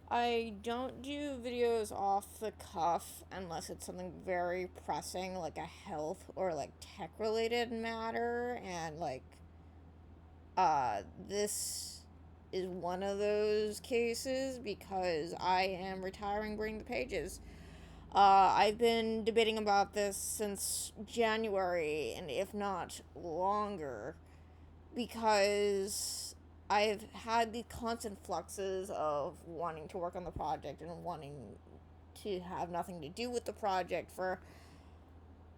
I don't do videos off the cuff unless it's something very pressing, like a health or like tech related matter. And this is one of those cases because I am retiring Bring the Pages. I've been debating about this since January, and if not longer, because I've had the constant fluxes of wanting to work on the project and wanting to have nothing to do with the project for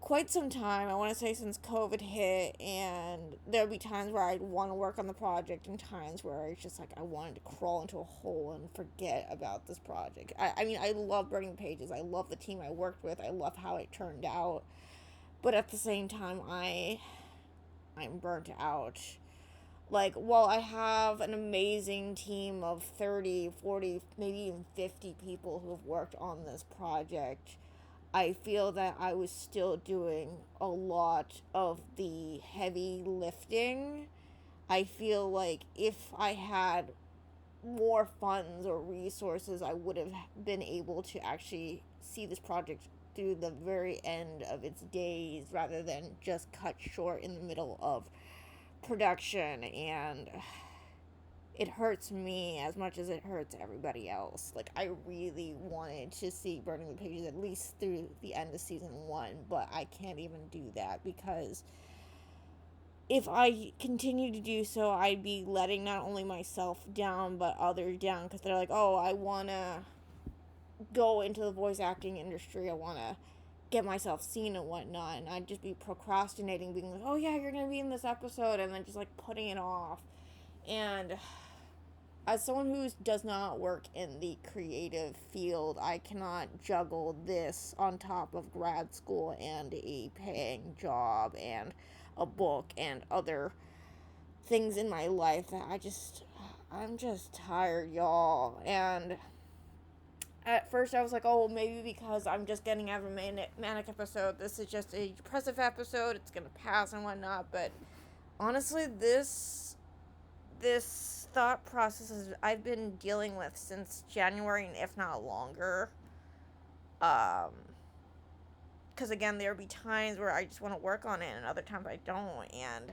quite some time. I want to say since COVID hit, and there'll be times where I'd want to work on the project, and times where it's just like I wanted to crawl into a hole and forget about this project. I mean, I love Burning Pages. I love the team I worked with. I love how it turned out. But at the same time, I'm burnt out. Like, while I have an amazing team of 30, 40, maybe even 50 people who have worked on this project, I feel that I was still doing a lot of the heavy lifting. I feel like if I had more funds or resources, I would have been able to actually see this project through the very end of its days rather than just cut short in the middle of production. And it hurts me as much as it hurts everybody else. Like, I really wanted to see Burning the Pages at least through the end of season one, but I can't even do that because if I continue to do so, I'd be letting not only myself down but others down because they're like, oh, I want to go into the voice acting industry. I want to get myself seen and whatnot. And I'd just be procrastinating, being like, oh, yeah, you're going to be in this episode, and then just like putting it off. And as someone who does not work in the creative field, I cannot juggle this on top of grad school and a paying job and a book and other things in my life that I'm just tired, y'all. And at first I was like, oh, maybe because I'm just getting out of a manic episode, this is just a depressive episode, it's gonna pass and whatnot. But honestly, this thought process I've been dealing with since January, if not longer. Um, because again, there'll be times where I just want to work on it, and other times I don't, and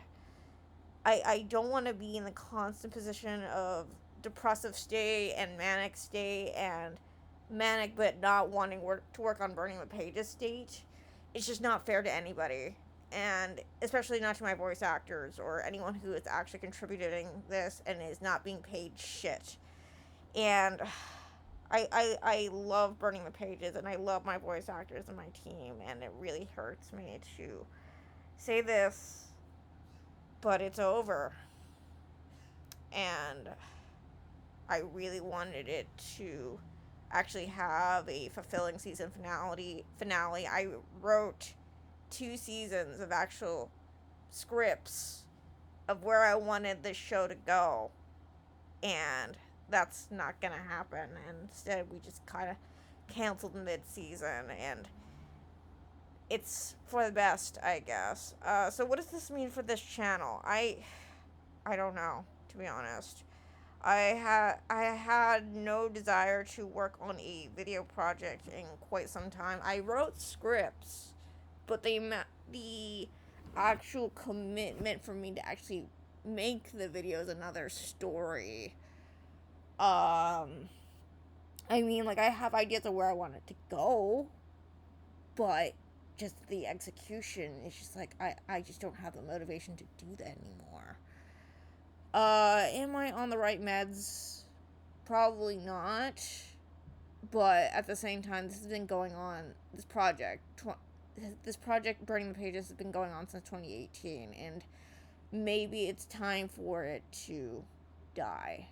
I don't want to be in the constant position of depressive state and manic state and manic but not wanting to work on Burning the Pages state. It's just not fair to anybody, and especially not to my voice actors or anyone who is actually contributing this and is not being paid shit. And I love Burning the Pages, and I love my voice actors and my team, and it really hurts me to say this, but it's over. And I really wanted it to actually have a fulfilling season finale. I wrote 2 seasons of actual scripts of where I wanted this show to go, and that's not gonna happen. And instead, we just kind of canceled mid-season, and it's for the best, I guess. So what does this mean for this channel? I don't know, to be honest. I had no desire to work on a video project in quite some time. I wrote scripts, but the actual commitment for me to actually make the videos another story. Um, I mean, like, I have ideas of where I want it to go, but just the execution is just like I just don't have the motivation to do that anymore. Am I on the right meds? Probably not. But at the same time, this has been going on. This project, Burning the Pages, has been going on since 2018, and maybe it's time for it to die.